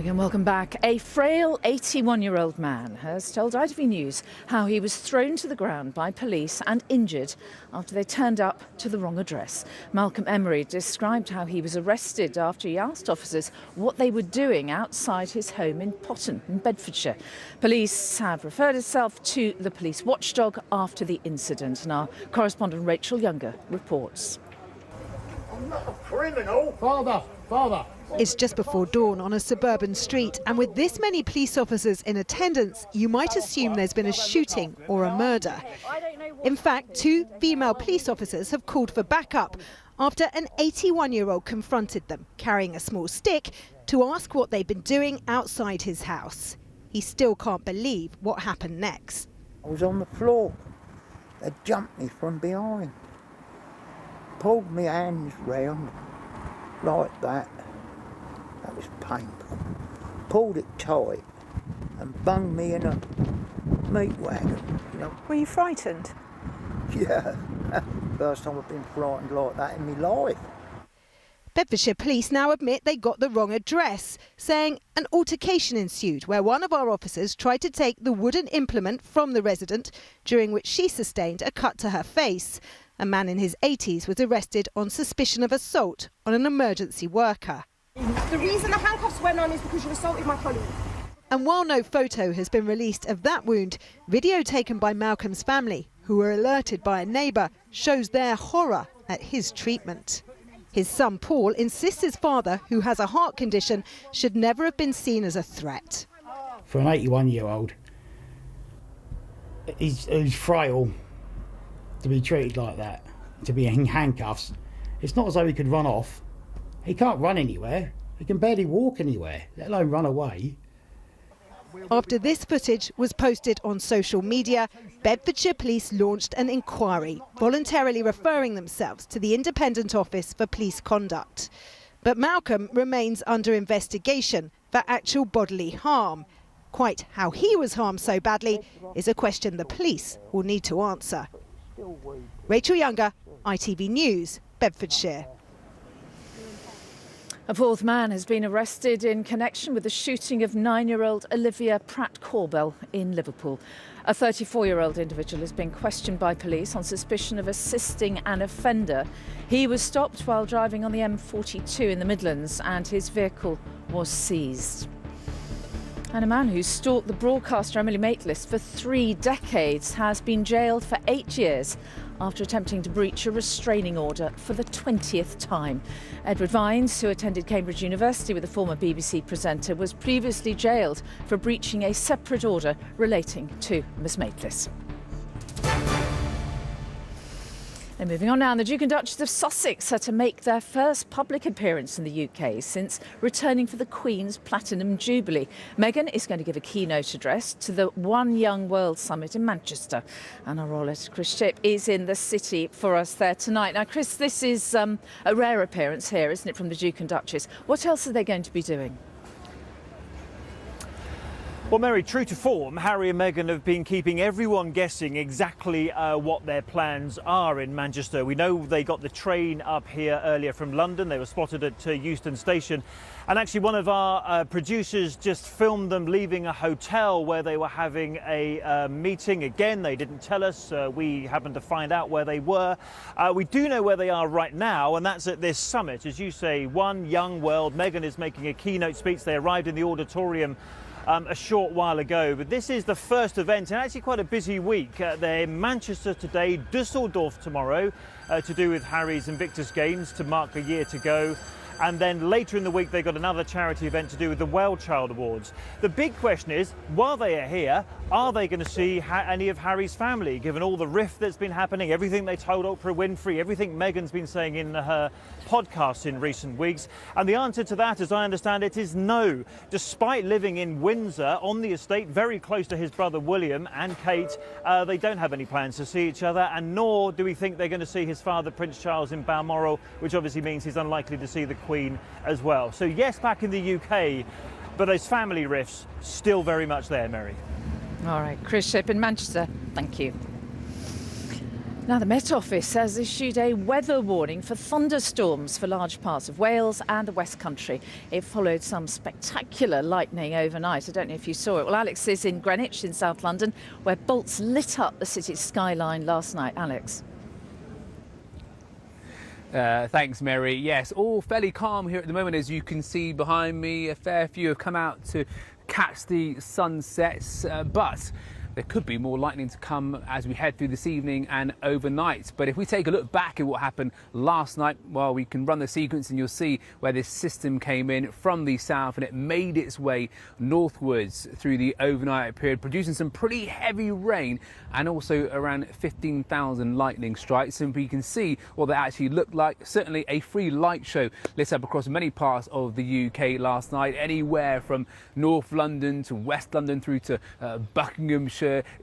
Again, welcome back. A frail 81-year-old man has told ITV News how he was thrown to the ground by police and injured after they turned up to the wrong address. Malcolm Emery described how he was arrested after he asked officers what they were doing outside his home in Potton in Bedfordshire. Police have referred itself to the police watchdog after the incident, and our correspondent Rachel Younger reports. I'm not a criminal. Father. It's just before dawn on a suburban street, and with this many police officers in attendance, you might assume there's been a shooting or a murder. In fact, 2 female police officers have called for backup after an 81-year-old confronted them, carrying a small stick, to ask what they'd been doing outside his house. He still can't believe what happened next. I was on the floor. They jumped me from behind. Pulled my hands round like that. That was painful. Pulled it tight and bunged me in a meat wagon. Were you frightened? Yeah, first time I've been frightened like that in my life. Bedfordshire police now admit they got the wrong address, saying an altercation ensued where one of our officers tried to take the wooden implement from the resident, during which she sustained a cut to her face. A man in his 80s was arrested on suspicion of assault on an emergency worker. The reason the handcuffs went on is because you assaulted my colleague. And while no photo has been released of that wound, video taken by Malcolm's family, who were alerted by a neighbour, shows their horror at his treatment. His son Paul insists his father, who has a heart condition, should never have been seen as a threat. For an 81-year-old, he's frail to be treated like that, to be in handcuffs. It's not as though he could run off. He can't run anywhere. He can barely walk anywhere, let alone run away. After this footage was posted on social media, Bedfordshire Police launched an inquiry, voluntarily referring themselves to the Independent Office for Police Conduct. But Malcolm remains under investigation for actual bodily harm. Quite how he was harmed so badly is a question the police will need to answer. Rachel Younger, ITV News, Bedfordshire. A 4th man has been arrested in connection with the shooting of 9-year-old Olivia Pratt-Corbell in Liverpool. A 34-year-old individual is being questioned by police on suspicion of assisting an offender. He was stopped while driving on the M42 in the Midlands, and his vehicle was seized. And a man who stalked the broadcaster Emily Maitlis for 3 decades has been jailed for 8 years after attempting to breach a restraining order for the 20th time. Edward Vines, who attended Cambridge University with a former BBC presenter, was previously jailed for breaching a separate order relating to Miss Maitlis. And moving on now, the Duke and Duchess of Sussex are to make their first public appearance in the UK since returning for the Queen's Platinum Jubilee. Meghan is going to give a keynote address to the One Young World Summit in Manchester. And our royal editor Chris Shipp is in the city for us there tonight. Now, Chris, this is a rare appearance here, isn't it, from the Duke and Duchess? What else are they going to be doing? Well, Mary, true to form, Harry and Meghan have been keeping everyone guessing exactly what their plans are in Manchester. We know they got the train up here earlier from London. They were spotted at Euston Station. And actually, one of our producers just filmed them leaving a hotel where they were having a meeting. Again, they didn't tell us. We happened to find out where they were. We do know where they are right now, and that's at this summit. As you say, One Young World. Meghan is making a keynote speech. They arrived in the auditorium a short while ago, but this is the first event and actually quite a busy week. They're in Manchester today, Dusseldorf tomorrow to do with Harry's Invictus Games to mark a year to go. And then later in the week, they've got another charity event to do with the Well Child Awards. The big question is, while they are here, are they going to see any of Harry's family, given all the rift that's been happening, everything they told Oprah Winfrey, everything Meghan's been saying in her podcasts in recent weeks? And the answer to that, as I understand it, is no. Despite living in Windsor, on the estate, very close to his brother William and Kate, they don't have any plans to see each other, and nor do we think they're going to see his father, Prince Charles, in Balmoral, which obviously means he's unlikely to see the Queen as well. So yes, back in the UK, but those family rifts still very much there, Mary. All right, Chris Shipp in Manchester, thank you. Now, the Met Office has issued a weather warning for thunderstorms for large parts of Wales and the West Country. It followed some spectacular lightning overnight. I don't know if you saw it. Well, Alex is in Greenwich in South London, where bolts lit up the city's skyline last night. Alex. Thanks, Mary. Yes, all fairly calm here at the moment, as you can see behind me. A fair few have come out to catch the sunsets, but there could be more lightning to come as we head through this evening and overnight. But if we take a look back at what happened last night, well, we can run the sequence and you'll see where this system came in from the south and it made its way northwards through the overnight period, producing some pretty heavy rain and also around 15,000 lightning strikes. And we can see what they actually looked like. Certainly a free light show lit up across many parts of the UK last night, anywhere from North London to West London through to Buckinghamshire,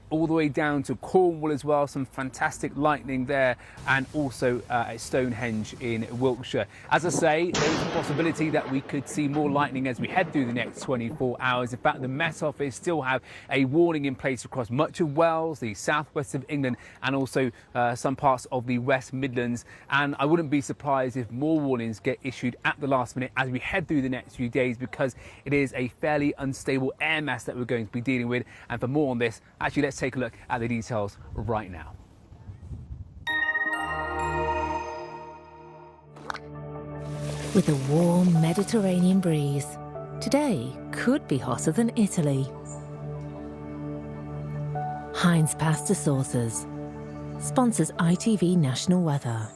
all the way down to Cornwall as well. Some fantastic lightning there, and also at Stonehenge in Wiltshire. As I say, there is a possibility that we could see more lightning as we head through the next 24 hours. In fact, the Met Office still have a warning in place across much of Wales, the southwest of England, and also some parts of the West Midlands. And I wouldn't be surprised if more warnings get issued at the last minute as we head through the next few days, because it is a fairly unstable air mass that we're going to be dealing with. And for more on this, actually, let's take a look at the details right now. With a warm Mediterranean breeze, today could be hotter than Italy. Heinz Pasta Sauces sponsors ITV National Weather.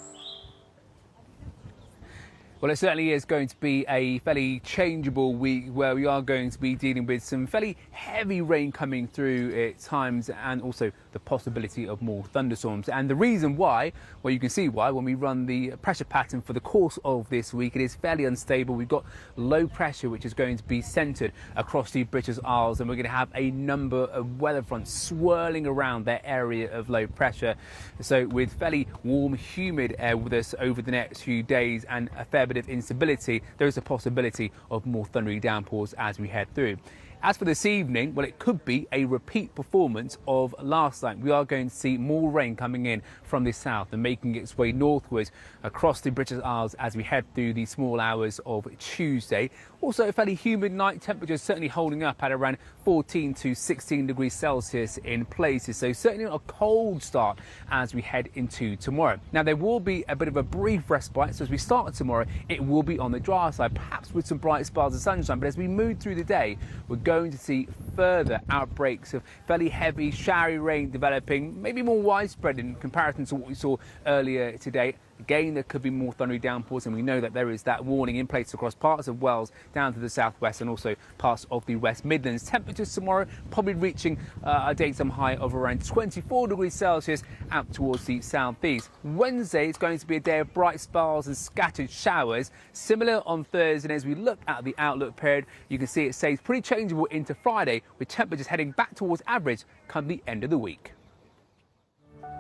Well, it certainly is going to be a fairly changeable week where we are going to be dealing with some fairly heavy rain coming through at times, and also the possibility of more thunderstorms. And the reason why, well, you can see why when we run the pressure pattern for the course of this week. It is fairly unstable. We've got low pressure which is going to be centred across the British Isles, and we're going to have a number of weather fronts swirling around that area of low pressure. So with fairly warm, humid air with us over the next few days and a fair bit of instability, there is a possibility of more thundery downpours as we head through. As for this evening, well, it could be a repeat performance of last night. We are going to see more rain coming in from the south and making its way northwards across the British Isles as we head through the small hours of Tuesday. Also, a fairly humid night, temperatures certainly holding up at around 14 to 16 degrees Celsius in places. So certainly not a cold start as we head into tomorrow. Now, there will be a bit of a brief respite. So as we start tomorrow, it will be on the dry side, perhaps with some bright spells of sunshine. But as we move through the day, we're going to see further outbreaks of fairly heavy, showery rain developing, maybe more widespread in comparison to what we saw earlier today. Again, there could be more thundery downpours, and we know that there is that warning in place across parts of Wales down to the southwest and also parts of the West Midlands. Temperatures tomorrow probably reaching a daytime high of around 24 degrees Celsius out towards the southeast. Wednesday is going to be a day of bright spells and scattered showers, similar on Thursday. And as we look at the outlook period, you can see it stays pretty changeable into Friday, with temperatures heading back towards average come the end of the week.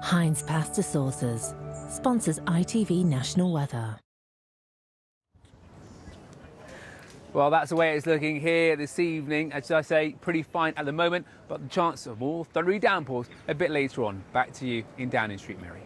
Heinz Pasta Sauces sponsors ITV National Weather. Well, that's the way it's looking here this evening. As I say, pretty fine at the moment, but the chance of more thundery downpours a bit later on. Back to you in Downing Street, Mary.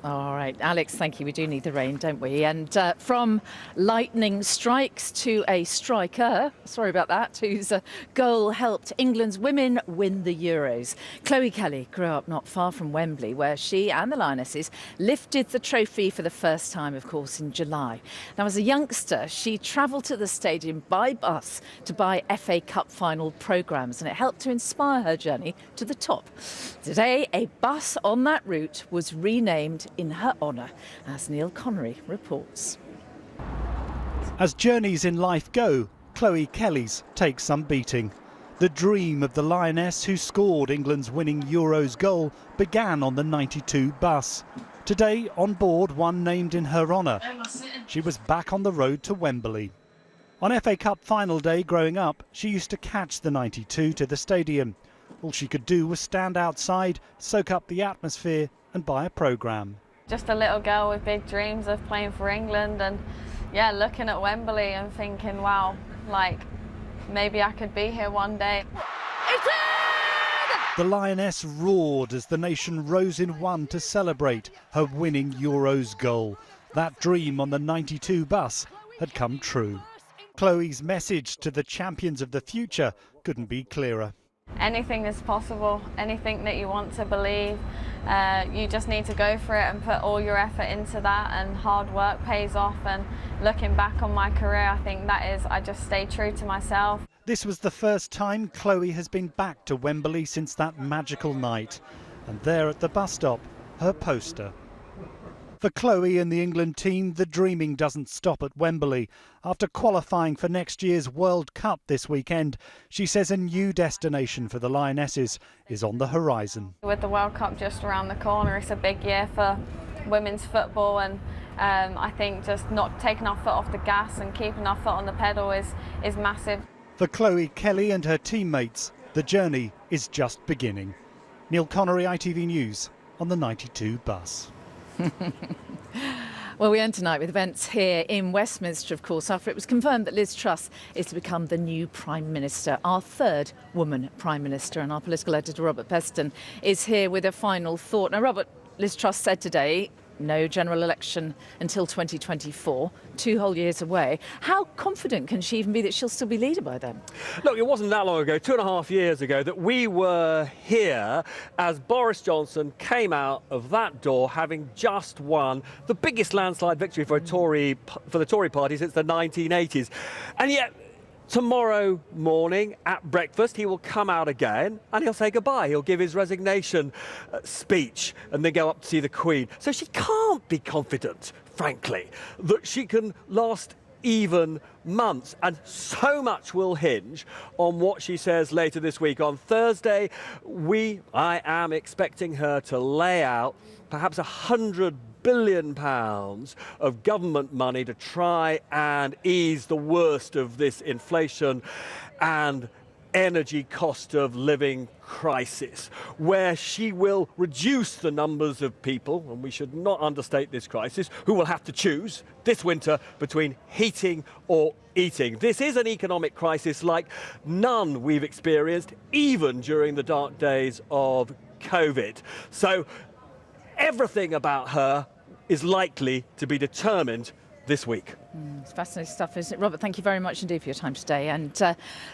All right, Alex, thank you. We do need the rain, don't we? And from lightning strikes to a striker, sorry about that, whose goal helped England's women win the Euros. Chloe Kelly grew up not far from Wembley, where she and the Lionesses lifted the trophy for the first time, of course, in July. Now, as a youngster, she travelled to the stadium by bus to buy FA Cup final programmes, and it helped to inspire her journey to the top. Today, a bus on that route was renamed in her honour, as Neil Connery reports. As journeys in life go, Chloe Kelly's take some beating. The dream of the Lioness who scored England's winning Euros goal began on the 92 bus. Today, on board one named in her honour, she was back on the road to Wembley. On FA Cup final day growing up, she used to catch the 92 to the stadium. All she could do was stand outside, soak up the atmosphere and buy a programme. Just a little girl with big dreams of playing for England, and yeah, looking at Wembley and thinking, wow, like maybe I could be here one day. It's in! The Lioness roared as the nation rose in one to celebrate her winning Euros goal. That dream on the 92 bus had come true. Chloe's message to the champions of the future couldn't be clearer. Anything is possible, anything that you want to believe. You just need to go for it and put all your effort into that, and hard work pays off. And looking back on my career, I think I just stay true to myself. This was the first time Chloe has been back to Wembley since that magical night. And there at the bus stop, her poster. For Chloe and the England team, the dreaming doesn't stop at Wembley. After qualifying for next year's World Cup this weekend, she says a new destination for the Lionesses is on the horizon. With the World Cup just around the corner, it's a big year for women's football, and I think just not taking our foot off the gas and keeping our foot on the pedal is massive. For Chloe Kelly and her teammates, the journey is just beginning. Neil Connery, ITV News, on the 92 bus. Well, we end tonight with events here in Westminster, of course, after it was confirmed that Liz Truss is to become the new Prime Minister, our third woman Prime Minister. And our political editor, Robert Peston, is here with a final thought. Now, Robert, Liz Truss said today, no general election until 2024, 2 whole years away. How confident can she even be that she'll still be leader by then? Look, it wasn't that long ago, 2.5 years ago, that we were here as Boris Johnson came out of that door having just won the biggest landslide victory for the Tory party since the 1980s. And yet, tomorrow morning at breakfast, he will come out again and he'll say goodbye. He'll give his resignation speech and then go up to see the Queen. So she can't be confident, frankly, that she can last even months. And so much will hinge on what she says later this week. On Thursday, I am expecting her to lay out perhaps £100 billion of government money to try and ease the worst of this inflation and energy cost of living crisis, where she will reduce the numbers of people, and we should not understate this crisis, who will have to choose this winter between heating or eating. This is an economic crisis like none we've experienced, even during the dark days of COVID. So everything about her is likely to be determined this week. It's fascinating stuff, isn't it? Robert, thank you very much indeed for your time today. And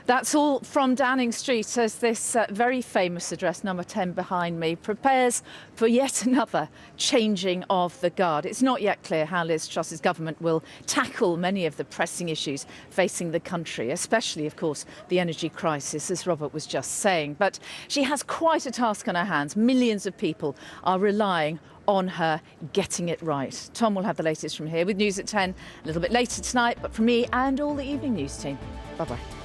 that's all from Downing Street as this very famous address, number 10 behind me, prepares for yet another changing of the guard. It's not yet clear how Liz Truss's government will tackle many of the pressing issues facing the country, especially, of course, the energy crisis, as Robert was just saying. But she has quite a task on her hands. Millions of people are relying on her getting it right. Tom will have the latest from here with news at 10 a little bit later tonight, but from me and all the evening news team. Bye-bye.